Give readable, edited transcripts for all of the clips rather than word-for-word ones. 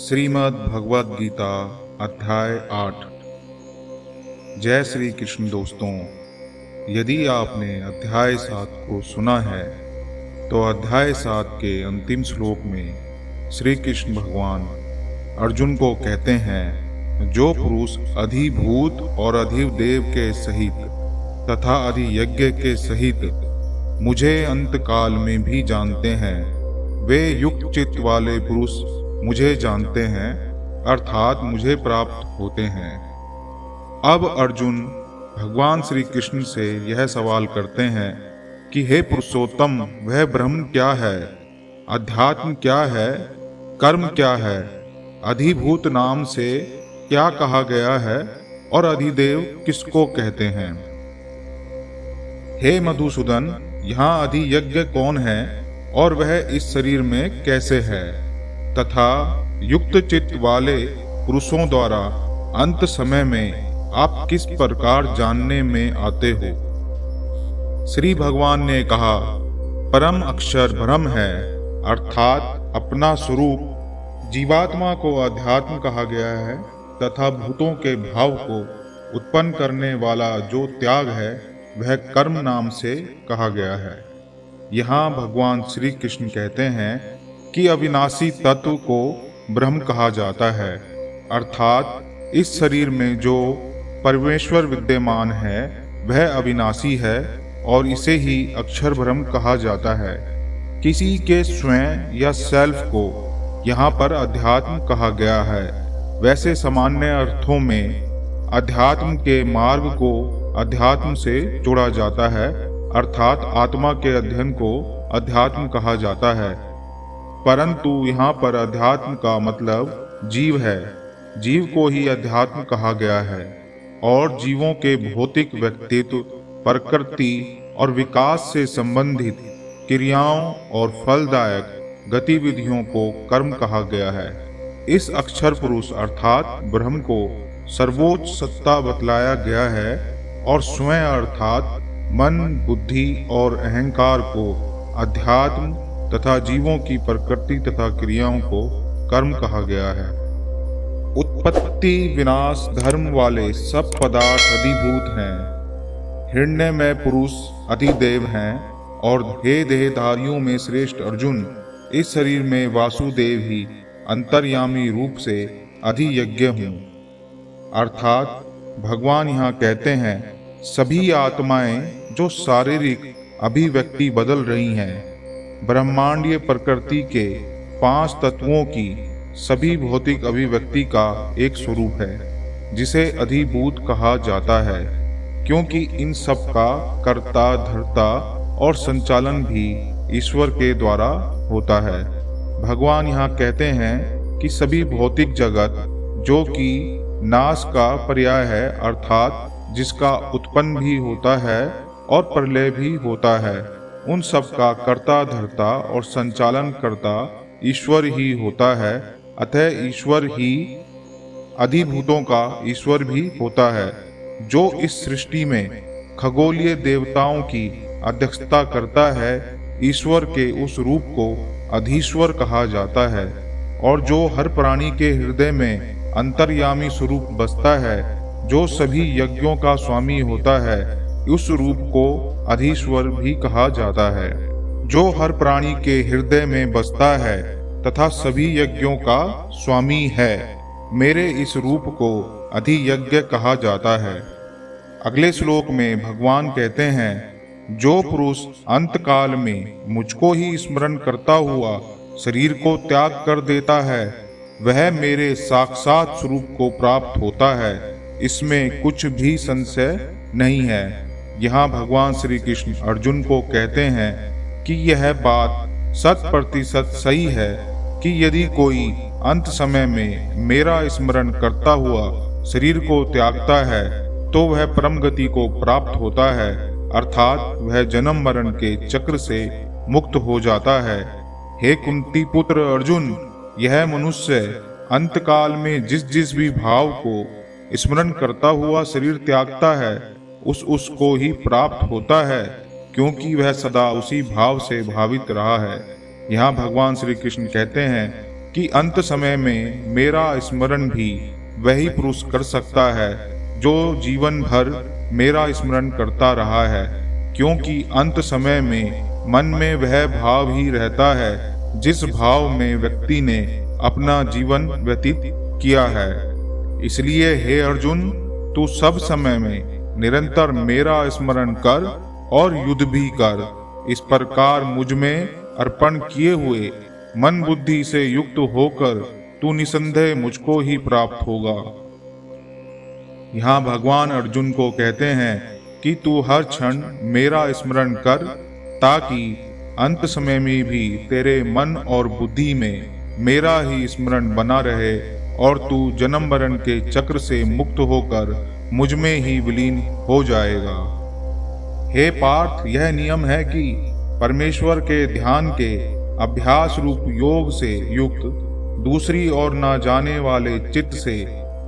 श्रीमद् भगवद गीता अध्याय 8। जय श्री कृष्ण। दोस्तों, यदि आपने अध्याय 7 को सुना है तो अध्याय 7 के अंतिम श्लोक में श्री कृष्ण भगवान अर्जुन को कहते हैं, जो पुरुष अधिभूत और अधिदेव के सहित तथा अधियज्ञ के सहित मुझे अंत काल में भी जानते हैं, वे युक्त चित्त वाले पुरुष मुझे जानते हैं, अर्थात मुझे प्राप्त होते हैं। अब अर्जुन भगवान श्री कृष्ण से यह सवाल करते हैं कि हे पुरुषोत्तम, वह ब्रह्म क्या है, अध्यात्म क्या है, कर्म क्या है, अधिभूत नाम से क्या कहा गया है और अधिदेव किसको कहते हैं। हे मधुसूदन, यहाँ अधियज्ञ कौन है और वह इस शरीर में कैसे है, तथा युक्त चित्त वाले पुरुषों द्वारा अंत समय में आप किस प्रकार जानने में आते हो। श्री भगवान ने कहा, परम अक्षर ब्रह्म है, अर्थात अपना स्वरूप। जीवात्मा को अध्यात्म कहा गया है तथा भूतों के भाव को उत्पन्न करने वाला जो त्याग है वह कर्म नाम से कहा गया है। यहाँ भगवान श्री कृष्ण कहते हैं कि अविनाशी तत्व को ब्रह्म कहा जाता है, अर्थात इस शरीर में जो परमेश्वर विद्यमान है वह अविनाशी है और इसे ही अक्षर ब्रह्म कहा जाता है। किसी के स्वयं या सेल्फ को यहाँ पर अध्यात्म कहा गया है। वैसे सामान्य अर्थों में अध्यात्म के मार्ग को अध्यात्म से जोड़ा जाता है, अर्थात आत्मा के अध्ययन को अध्यात्म कहा जाता है। परंतु यहाँ पर अध्यात्म का मतलब जीव है। जीव को ही अध्यात्म कहा गया है और जीवों के भौतिक व्यक्तित्व, प्रकृति और विकास से संबंधित क्रियाओं और फलदायक गतिविधियों को कर्म कहा गया है। इस अक्षर पुरुष अर्थात ब्रह्म को सर्वोच्च सत्ता बतलाया गया है और स्वयं अर्थात मन, बुद्धि और अहंकार को अध्यात्म तथा जीवों की प्रकृति तथा क्रियाओं को कर्म कहा गया है। उत्पत्ति विनाश धर्म वाले सब पदार्थ अधिभूत हैं। हिरण्य में पुरुष अधिदेव हैं और हे देहधारियों में श्रेष्ठ अर्जुन, इस शरीर में वासुदेव ही अंतर्यामी रूप से अधियज्ञ हूँ। अर्थात भगवान यहाँ कहते हैं, सभी आत्माएं जो शारीरिक अभिव्यक्ति बदल रही हैं, ब्रह्मांडीय प्रकृति के 5 तत्वों की सभी भौतिक अभिव्यक्ति का एक स्वरूप है, जिसे अधिभूत कहा जाता है, क्योंकि इन सब का कर्ता, धर्ता और संचालन भी ईश्वर के द्वारा होता है। भगवान यहाँ कहते हैं कि सभी भौतिक जगत जो कि नाश का पर्याय है, अर्थात जिसका उत्पन्न भी होता है और प्रलय भी होता है, उन सब का कर्ता, धर्ता और संचालन करता ईश्वर ही होता है। अतः ईश्वर ही अधिभूतों का ईश्वर भी होता है, जो इस सृष्टि में खगोलीय देवताओं की अध्यक्षता करता है। ईश्वर के उस रूप को अधीश्वर कहा जाता है और जो हर प्राणी के हृदय में अंतर्यामी स्वरूप बसता है, जो सभी यज्ञों का स्वामी होता है, उस रूप को अधीश्वर भी कहा जाता है। जो हर प्राणी के हृदय में बसता है तथा सभी यज्ञों का स्वामी है, मेरे इस रूप को अधियज्ञ कहा जाता है। अगले श्लोक में भगवान कहते हैं, जो पुरुष अंत काल में मुझको ही स्मरण करता हुआ शरीर को त्याग कर देता है, वह मेरे साक्षात स्वरूप को प्राप्त होता है। इसमें कुछ भी संशय नहीं है। यहाँ भगवान श्री कृष्ण अर्जुन को कहते हैं कि यह बात 100% सही है कि यदि कोई अंत समय में मेरा स्मरण करता हुआ शरीर को त्यागता है तो वह परम गति को प्राप्त होता है, अर्थात वह जन्म मरण के चक्र से मुक्त हो जाता है। हे कुंती पुत्र अर्जुन, यह मनुष्य अंत काल में जिस जिस भी भाव को स्मरण करता हुआ शरीर त्यागता है उसको ही प्राप्त होता है, क्योंकि वह सदा उसी भाव से भावित रहा है। यहाँ भगवान श्री कृष्ण कहते हैं कि अंत समय में मेरा स्मरण भी वही पुरुष कर सकता है जो जीवन भर मेरा स्मरण करता रहा है, क्योंकि अंत समय में मन में वह भाव ही रहता है जिस भाव में व्यक्ति ने अपना जीवन व्यतीत किया है। इसलिए हे अर्जुन, तू सब समय में निरंतर मेरा स्मरण कर और युद्ध भी कर। इस प्रकार मुझ में अर्पण किए हुए मन बुद्धि से युक्त होकर तू निसंदेह मुझको ही प्राप्त होगा। यहाँ भगवान अर्जुन को कहते हैं कि तू हर क्षण मेरा स्मरण कर, ताकि अंत समय में भी तेरे मन और बुद्धि में मेरा ही स्मरण बना रहे और तू जन्म मरण के चक्र से मुक्त होकर मुझ में ही विलीन हो जाएगा। हे पार्थ, यह नियम है कि परमेश्वर के ध्यान के अभ्यास रूप योग से युक्त दूसरी ओर न जाने वाले चित्त से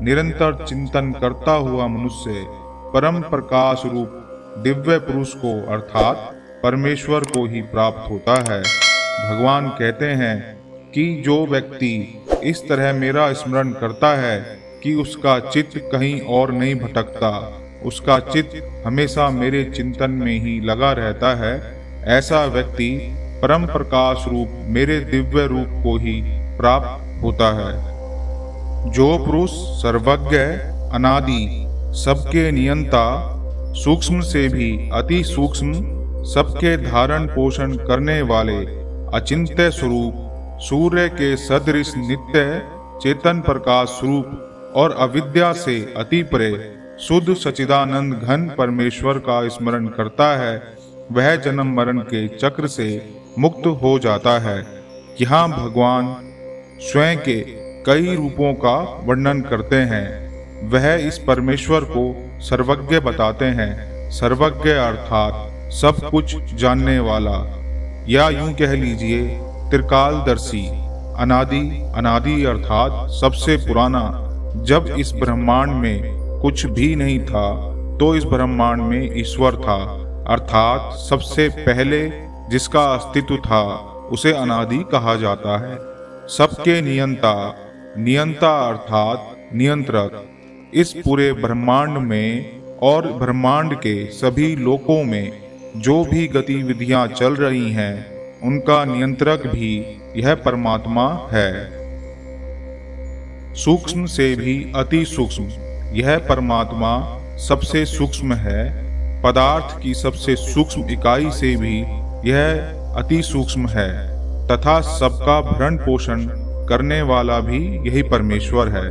निरंतर चिंतन करता हुआ मनुष्य परम प्रकाश रूप दिव्य पुरुष को अर्थात परमेश्वर को ही प्राप्त होता है। भगवान कहते हैं कि जो व्यक्ति इस तरह मेरा स्मरण करता है कि उसका चित्त कहीं और नहीं भटकता, उसका चित्त हमेशा मेरे चिंतन में ही लगा रहता है, ऐसा व्यक्ति परम प्रकाश रूप मेरे दिव्य रूप को ही प्राप्त होता है। जो पुरुष सर्वज्ञ, अनादि, सबके नियंता, सूक्ष्म से भी अति सूक्ष्म, सबके धारण पोषण करने वाले अचिंत्य स्वरूप, सूर्य के सदृश नित्य चेतन प्रकाश स्वरूप और अविद्या से अति परे शुद्ध सच्चिदानंद घन परमेश्वर का स्मरण करता है, वह जन्म मरण के चक्र से मुक्त हो जाता है। यहाँ भगवान स्वयं के कई रूपों का वर्णन करते हैं। वह इस परमेश्वर को सर्वज्ञ बताते हैं। सर्वज्ञ अर्थात सब कुछ जानने वाला, या यूं कह लीजिए त्रिकालदर्शी। अनादि, अनादि अर्थात सबसे पुराना। जब इस ब्रह्मांड में कुछ भी नहीं था तो इस ब्रह्मांड में ईश्वर था, अर्थात सबसे पहले जिसका अस्तित्व था उसे अनादि कहा जाता है। सबके नियंता, नियंता अर्थात नियंत्रक। इस पूरे ब्रह्मांड में और ब्रह्मांड के सभी लोकों में जो भी गतिविधियां चल रही हैं, उनका नियंत्रक भी यह परमात्मा है। सूक्ष्म से भी अति सूक्ष्म यह परमात्मा सबसे सूक्ष्म है। पदार्थ की सबसे सूक्ष्म इकाई से भी यह अति सूक्ष्म है, तथा सबका भरण पोषण करने वाला भी यही परमेश्वर है।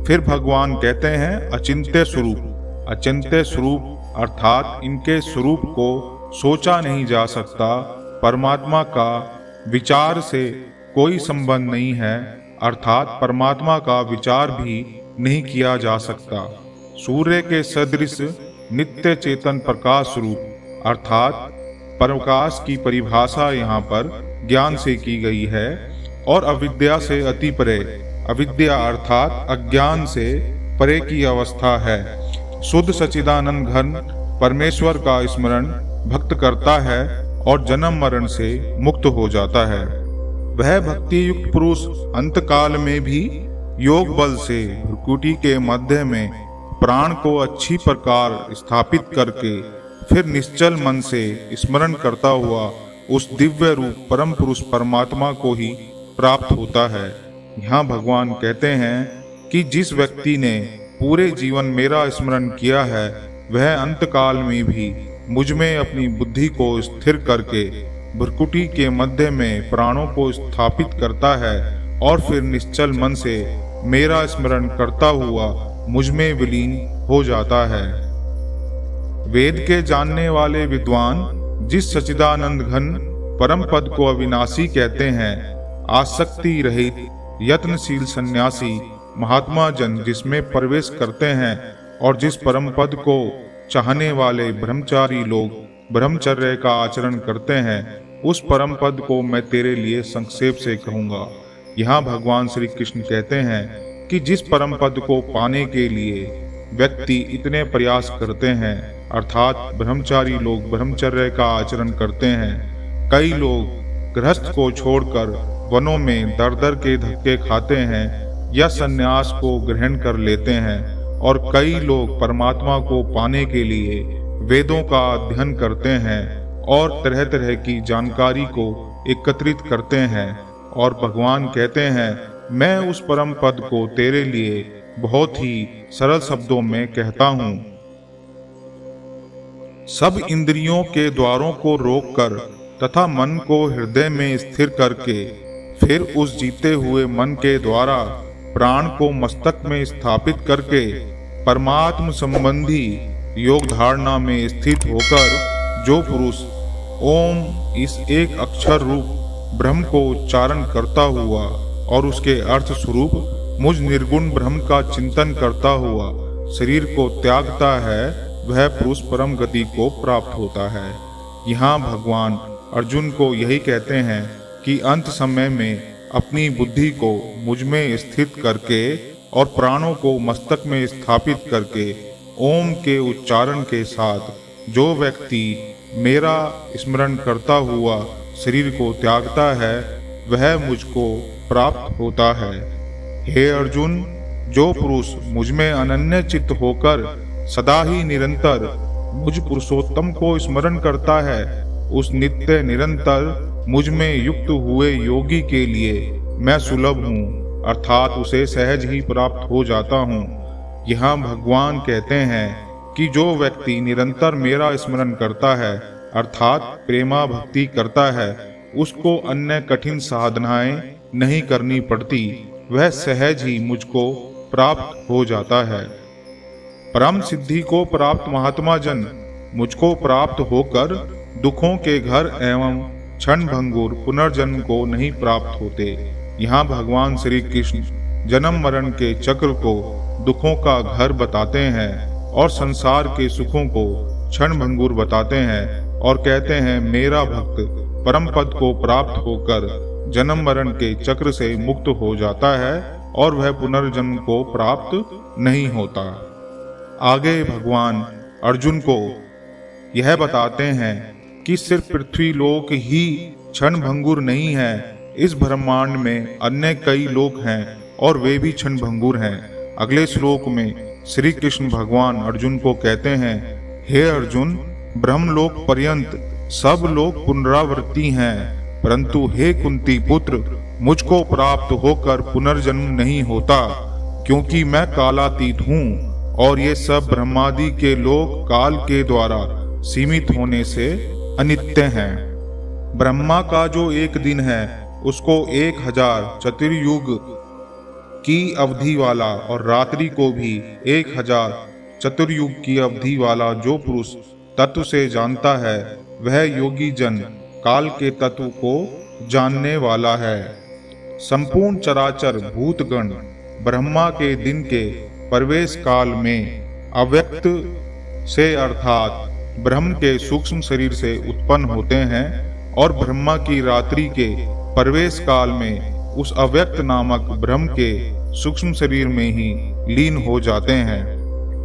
फिर भगवान कहते हैं अचिंत्य स्वरूप। अचिंत्य स्वरूप अर्थात इनके स्वरूप को सोचा नहीं जा सकता। परमात्मा का विचार से कोई संबंध नहीं है, अर्थात परमात्मा का विचार भी नहीं किया जा सकता। सूर्य के सदृश नित्य चेतन प्रकाश स्वरूप अर्थात प्रकाश की परिभाषा यहाँ पर ज्ञान से की गई है, और अविद्या से अति परे। अविद्या अर्थात अज्ञान से परे की अवस्था है। शुद्ध सच्चिदानंद घन परमेश्वर का स्मरण भक्त करता है और जन्म मरण से मुक्त हो जाता है। वह भक्ति युक्त पुरुष अंत काल में भी योग बल से भ्रुकुटी के मध्य में प्राण को अच्छी प्रकार स्थापित करके फिर निश्चल मन से स्मरण करता हुआ उस दिव्य रूप परम पुरुष परमात्मा को ही प्राप्त होता है। यहाँ भगवान कहते हैं कि जिस व्यक्ति ने पूरे जीवन मेरा स्मरण किया है, वह अंत काल में भी मुझ में अपनी बुद्धि को स्थिर करके भ्रुकुटी के मध्य में प्राणों को स्थापित करता है और फिर निश्चल मन से मेरा स्मरण करता हुआ मुझ में विलीन हो जाता है। वेद के जानने वाले विद्वान जिस सच्चिदानंद घन परम पद को अविनाशी कहते हैं, आसक्ति रहित यत्नशील सन्यासी महात्मा जन जिसमें प्रवेश करते हैं और जिस परम पद को चाहने वाले ब्रह्मचारी लोग ब्रह्मचर्य का आचरण करते हैं, उस परम पद को मैं तेरे लिए संक्षेप से कहूँगा। यहाँ भगवान श्री कृष्ण कहते हैं कि जिस परम पद को पाने के लिए व्यक्ति इतने प्रयास करते हैं, अर्थात ब्रह्मचारी लोग ब्रह्मचर्य का आचरण करते हैं। कई लोग गृहस्थ को छोड़कर वनों में दर दर के धक्के खाते हैं या सन्यास को ग्रहण कर लेते हैं, और कई लोग परमात्मा को पाने के लिए वेदों का अध्ययन करते हैं और तरह तरह की जानकारी को एकत्रित करते हैं, और भगवान कहते हैं मैं उस परम पद को तेरे लिए बहुत ही सरल शब्दों में कहता हूँ। सब इंद्रियों के द्वारों को रोककर तथा मन को हृदय में स्थिर करके फिर उस जीते हुए मन के द्वारा प्राण को मस्तक में स्थापित करके परमात्म संबंधी योग धारणा में स्थित होकर जो पुरुष ओम इस एक अक्षर रूप ब्रह्म को उच्चारण करता हुआ और उसके अर्थ स्वरूप मुझ निर्गुण ब्रह्म का चिंतन करता हुआ शरीर को त्यागता है, वह पुरुष परम गति को प्राप्त होता है। यहाँ भगवान अर्जुन को यही कहते हैं कि अंत समय में अपनी बुद्धि को मुझ में स्थित करके और प्राणों को मस्तक में स्थापित करके ओम के उच्चारण के साथ जो व्यक्ति मेरा स्मरण करता हुआ शरीर को त्यागता है, वह मुझको प्राप्त होता है। हे अर्जुन, जो पुरुष मुझ में अनन्य चित्त होकर सदा ही निरंतर मुझ पुरुषोत्तम को स्मरण करता है, उस नित्य निरंतर मुझ में युक्त हुए योगी के लिए मैं सुलभ हूँ, अर्थात उसे सहज ही प्राप्त हो जाता हूँ। यहाँ भगवान कहते हैं कि जो व्यक्ति निरंतर मेरा स्मरण करता है अर्थात प्रेमा भक्ति करता है, उसको अन्य कठिन साधनाएं नहीं करनी पड़ती, वह सहज ही मुझको प्राप्त हो जाता है। परम सिद्धि को प्राप्त महात्मा जन मुझको प्राप्त होकर दुखों के घर एवं क्षण भंगुर पुनर्जन्म को नहीं प्राप्त होते। यहाँ भगवान श्री कृष्ण जन्म मरण के चक्र को दुखों का घर बताते हैं और संसार के सुखों को क्षण भंगुर बताते हैं, और कहते हैं मेरा भक्त परम पद को प्राप्त होकर जन्म मरण के चक्र से मुक्त हो जाता है और वह पुनर्जन्म को प्राप्त नहीं होता। आगे भगवान अर्जुन को यह बताते हैं कि सिर्फ पृथ्वी लोक ही क्षण भंगुर नहीं है, इस ब्रह्मांड में अन्य कई लोक हैं और वे भी क्षण भंगुर हैं। अगले श्लोक में श्री कृष्ण भगवान अर्जुन को कहते हैं, हे अर्जुन, ब्रह्मलोक पर्यंत सब लोग पुनरावृत्ति हैं, परंतु हे कुंती पुत्र, मुझको प्राप्त होकर पुनर्जन्म नहीं होता, क्योंकि मैं कालातीत हूँ और ये सब ब्रह्मादि के लोग काल के द्वारा सीमित होने से अनित्य हैं। ब्रह्मा का जो एक दिन है उसको 1000 चतुर्युग की अवधि वाला और रात्रि को भी 1000 चतुर्युग की अवधि वाला जो पुरुष तत्व से जानता है, वह योगी जन काल के तत्व को जानने वाला है। संपूर्ण चराचर भूतगण ब्रह्मा के दिन के प्रवेश काल में अव्यक्त से अर्थात ब्रह्म के सूक्ष्म शरीर से उत्पन्न होते हैं और ब्रह्मा की रात्रि के प्रवेश काल में उस अव्यक्त नामक ब्रह्म के सूक्ष्म शरीर में ही लीन हो जाते हैं।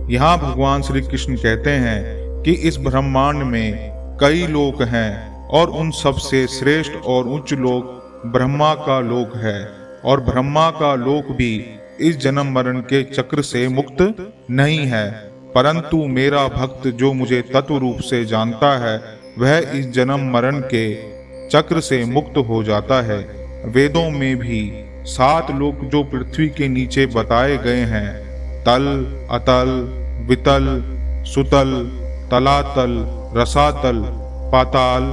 यहाँ भगवान श्री कृष्ण कहते हैं कि इस ब्रह्मांड में कई लोक हैं और उन सब से श्रेष्ठ और उच्च लोक ब्रह्मा का लोक है, और ब्रह्मा का लोक भी इस जन्म मरण के चक्र से मुक्त नहीं है, परंतु मेरा भक्त जो मुझे तत्व रूप से जानता है, वह इस जन्म मरण के चक्र से मुक्त हो जाता है। वेदों में भी 7 लोक जो पृथ्वी के नीचे बताए गए हैं, तल, अतल, वितल, सुतल, तलातल, रसातल, पाताल,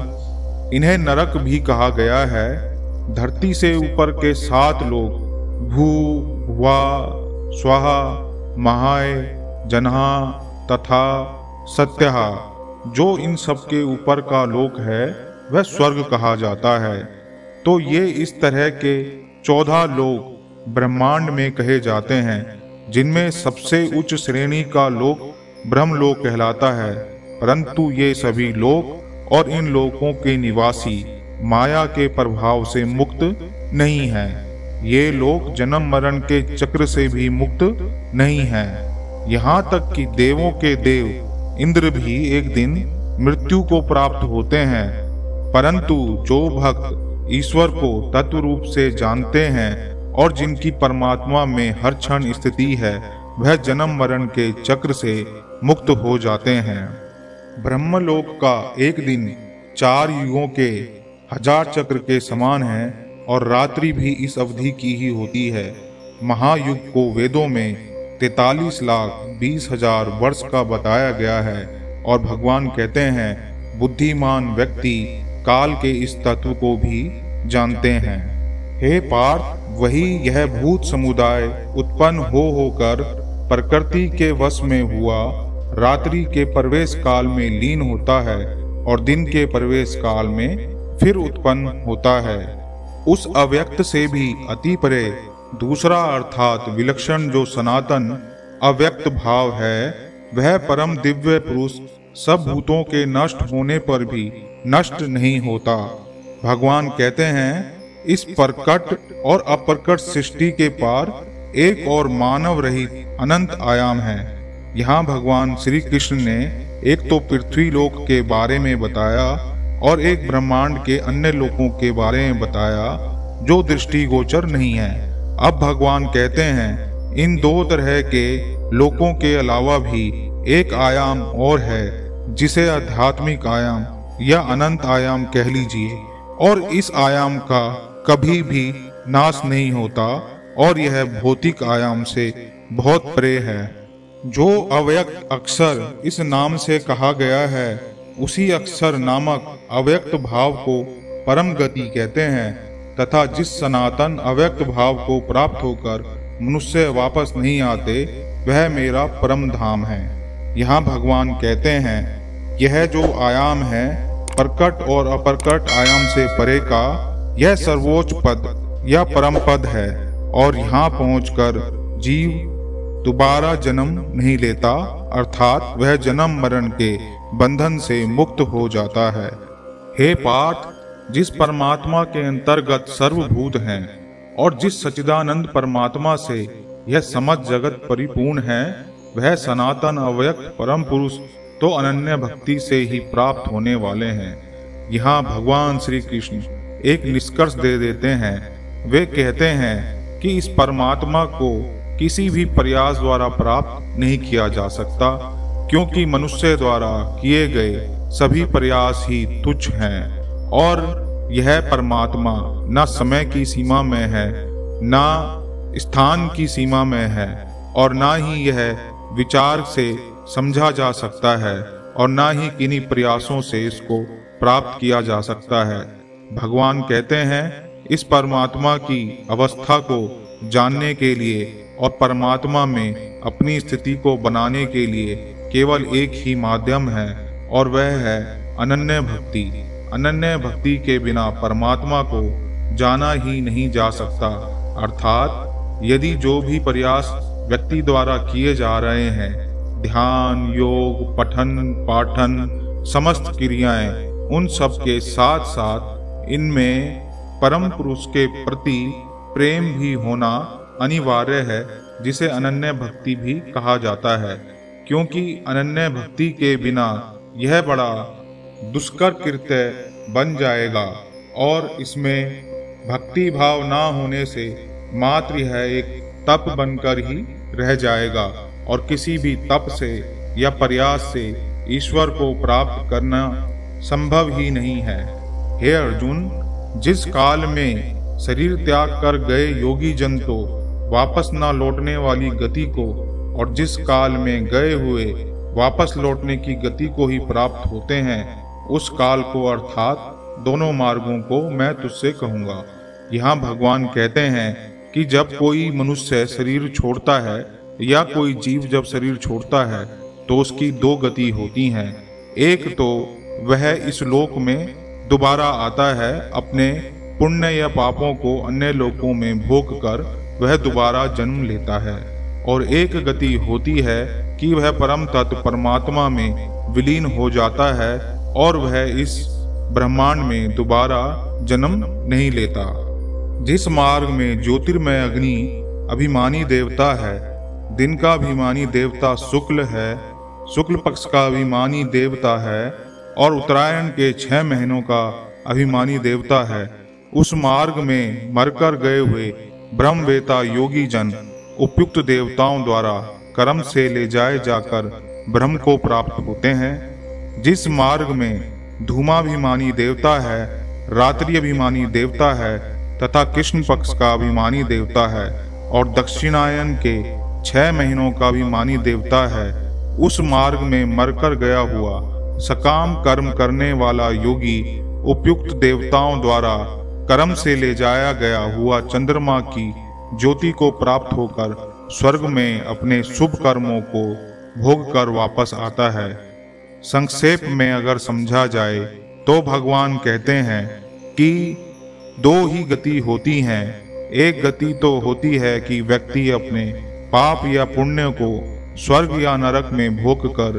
इन्हें नरक भी कहा गया है। धरती से ऊपर के 7 लोक भू, भुवा, स्वाहा, महाय, जन्हा तथा सत्यहा, जो इन सब के ऊपर का लोक है, वह स्वर्ग कहा जाता है। तो ये इस तरह के 14 लोक ब्रह्मांड में कहे जाते हैं, जिनमें सबसे उच्च श्रेणी का लोक ब्रह्मलोक कहलाता है। परंतु ये सभी लोक और इन लोकों के निवासी माया के प्रभाव से मुक्त नहीं हैं। ये लोक जन्म मरण के चक्र से भी मुक्त नहीं हैं। यहाँ तक कि देवों के देव इंद्र भी एक दिन मृत्यु को प्राप्त होते हैं, परंतु जो भक्त ईश्वर को तत्व रूप से जानते हैं और जिनकी परमात्मा में हर क्षण स्थिति है, वह जन्म मरण के चक्र से मुक्त हो जाते हैं। ब्रह्मलोक का एक दिन 4 युगों के 1000 चक्र के समान है और रात्रि भी इस अवधि की ही होती है। महायुग को वेदों में 43,20,000 वर्ष का बताया गया है और भगवान कहते हैं बुद्धिमान व्यक्ति काल के इस तत्व को भी जानते हैं। हे पार्थ, वही यह भूत समुदाय उत्पन्न होकर प्रकृति के वश में हुआ रात्रि के प्रवेश काल में लीन होता है और दिन के प्रवेश काल में फिर उत्पन्न होता है। उस अव्यक्त से भी अति परे दूसरा अर्थात विलक्षण जो सनातन अव्यक्त भाव है, वह परम दिव्य पुरुष सब भूतों के नष्ट होने पर भी नष्ट नहीं होता। भगवान कहते हैं इस प्रकट और अप्रकट सृष्टि के पार एक और मानव रहित अनंत आयाम है। यहाँ भगवान श्री कृष्ण ने एक तो पृथ्वी लोक के बारे में बताया और एक ब्रह्मांड के अन्य लोकों के बारे में बताया जो दृष्टिगोचर नहीं है। अब भगवान कहते हैं इन 2 तरह के लोकों के अलावा भी एक आयाम और है जिसे आध्यात्मिक आयाम या अनंत आयाम कह लीजिए, और इस आयाम का कभी भी नाश नहीं होता और यह भौतिक आयाम से बहुत परे है। जो अव्यक्त अक्षर इस नाम से कहा गया है, उसी अक्षर नामक अव्यक्त भाव को परम गति कहते हैं तथा जिस सनातन अव्यक्त भाव को प्राप्त होकर मनुष्य वापस नहीं आते, वह मेरा परम धाम है। यहाँ भगवान कहते हैं यह जो आयाम है प्रकट और अप्रकट आयाम से परे का, यह सर्वोच्च पद या परम पद है और यहाँ पहुंचकर जीव दोबारा जन्म नहीं लेता, अर्थात वह जन्म मरण के बंधन से मुक्त हो जाता है। हे पार्थ, जिस परमात्मा के अंतर्गत सर्वभूत हैं और जिस सच्चिदानंद परमात्मा से यह समस्त जगत परिपूर्ण है, वह सनातन अव्यक्त परम पुरुष तो अनन्य भक्ति से ही प्राप्त होने वाले हैं। यहाँ भगवान श्री कृष्ण एक निष्कर्ष दे देते हैं। वे कहते हैं कि इस परमात्मा को किसी भी प्रयास द्वारा प्राप्त नहीं किया जा सकता, क्योंकि मनुष्य द्वारा किए गए सभी प्रयास ही तुच्छ हैं और यह परमात्मा न समय की सीमा में है, न स्थान की सीमा में है और न ही यह विचार से समझा जा सकता है और न ही किन्हीं प्रयासों से इसको प्राप्त किया जा सकता है। भगवान कहते हैं इस परमात्मा की अवस्था को जानने के लिए और परमात्मा में अपनी स्थिति को बनाने के लिए केवल एक ही माध्यम है और वह है अनन्य भक्ति। अनन्य भक्ति के बिना परमात्मा को जाना ही नहीं जा सकता, अर्थात यदि जो भी प्रयास व्यक्ति द्वारा किए जा रहे हैं, ध्यान, योग, पठन, पाठन, समस्त क्रियाएं, उन सब के साथ साथ इनमें परम पुरुष के प्रति प्रेम भी होना अनिवार्य है, जिसे अनन्य भक्ति भी कहा जाता है। क्योंकि अनन्य भक्ति के बिना यह बड़ा दुष्कर कृत्य बन जाएगा और इसमें भक्ति भाव ना होने से मात्र यह एक तप बनकर ही रह जाएगा और किसी भी तप से या प्रयास से ईश्वर को प्राप्त करना संभव ही नहीं है। हे अर्जुन, जिस काल में शरीर त्याग कर गए योगी जन तो वापस न लौटने वाली गति को और जिस काल में गए हुए वापस लौटने की गति को ही प्राप्त होते हैं, उस काल को अर्थात दोनों मार्गों को मैं तुझसे कहूँगा। यहाँ भगवान कहते हैं कि जब कोई मनुष्य शरीर छोड़ता है या कोई जीव जब शरीर छोड़ता है तो उसकी 2 गति होती हैं। एक तो वह इस लोक में दोबारा आता है, अपने पुण्य या पापों को अन्य लोकों में भोग कर वह दोबारा जन्म लेता है, और एक गति होती है कि वह परम तत्व परमात्मा में विलीन हो जाता है और वह इस ब्रह्मांड में दोबारा जन्म नहीं लेता। जिस मार्ग में ज्योतिर्मय अग्नि अभिमानी देवता है, दिन का अभिमानी देवता शुक्ल है, शुक्ल पक्ष का अभिमानी देवता है और उत्तरायण के 6 महीनों का अभिमानी देवता है, उस मार्ग में मरकर गए हुए ब्रह्मवेता योगी जन उपयुक्त देवताओं द्वारा कर्म से ले जाए जाकर ब्रह्म को प्राप्त होते हैं। जिस मार्ग में धूमाभिमानी देवता है, रात्रि अभिमानी देवता है तथा कृष्ण पक्ष का अभिमानी देवता है और दक्षिणायन के 6 महीनों का अभिमानी देवता है, उस मार्ग में मरकर गया हुआ सकाम कर्म करने वाला योगी उपयुक्त देवताओं द्वारा कर्म से ले जाया गया हुआ चंद्रमा की ज्योति को प्राप्त होकर स्वर्ग में अपने शुभ कर्मों को भोग कर वापस आता है। संक्षेप में अगर समझा जाए तो भगवान कहते हैं कि 2 ही गति होती हैं। एक गति तो होती है कि व्यक्ति अपने पाप या पुण्य को स्वर्ग या नरक में भोग कर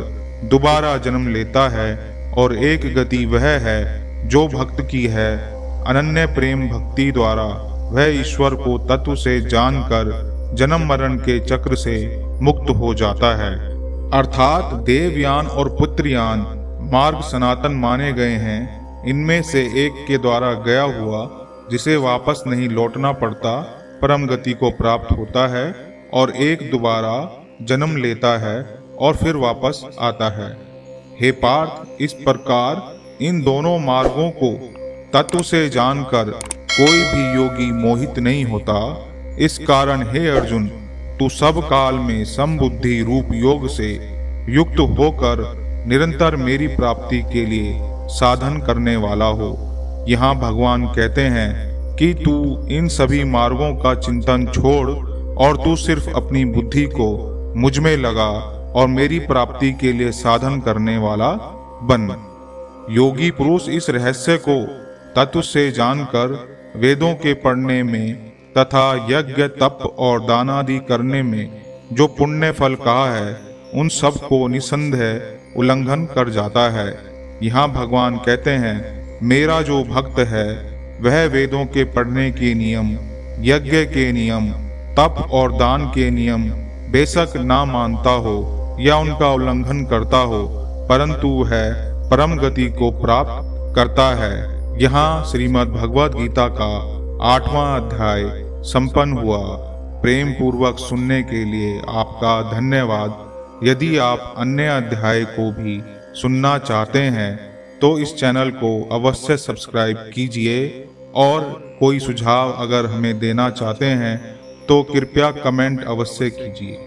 दोबारा जन्म लेता है, और एक गति वह है जो भक्त की है। अनन्य प्रेम भक्ति द्वारा वह ईश्वर को तत्व से जानकर जन्म मरण के चक्र से मुक्त हो जाता है। अर्थात देवयान और पुत्रयान मार्ग सनातन माने गए हैं। इनमें से एक के द्वारा गया हुआ जिसे वापस नहीं लौटना पड़ता परम गति को प्राप्त होता है, और एक दोबारा जन्म लेता है और फिर वापस आता है। हे पार्थ, इस प्रकार इन दोनों मार्गों को तत्व से जानकर कोई भी योगी मोहित नहीं होता। इस कारण हे अर्जुन, तू सब काल में समबुद्धि रूप योग से युक्त होकर निरंतर मेरी प्राप्ति के लिए साधन करने वाला हो। यहाँ भगवान कहते हैं कि तू इन सभी मार्गों का चिंतन छोड़ और तू सिर्फ अपनी बुद्धि को मुझ में लगा और मेरी प्राप्ति के लिए साधन करने वाला बन। योगी पुरुष इस रहस्य को तत्व से जानकर वेदों के पढ़ने में तथा यज्ञ तप और दान आदि करने में जो पुण्य फल कहा है, उन सब को निसंदेह उल्लंघन कर जाता है। यहाँ भगवान कहते हैं, मेरा जो भक्त है वह वेदों के पढ़ने के नियम, यज्ञ के नियम, तप और दान के नियम बेशक ना मानता हो या उनका उल्लंघन करता हो, परंतु है परम गति को प्राप्त करता है। यहाँ श्रीमद् भगवद गीता का 8वां अध्याय संपन्न हुआ। प्रेम पूर्वक सुनने के लिए आपका धन्यवाद। यदि आप अन्य अध्याय को भी सुनना चाहते हैं तो इस चैनल को अवश्य सब्सक्राइब कीजिए, और कोई सुझाव अगर हमें देना चाहते हैं तो कृपया कमेंट अवश्य कीजिए।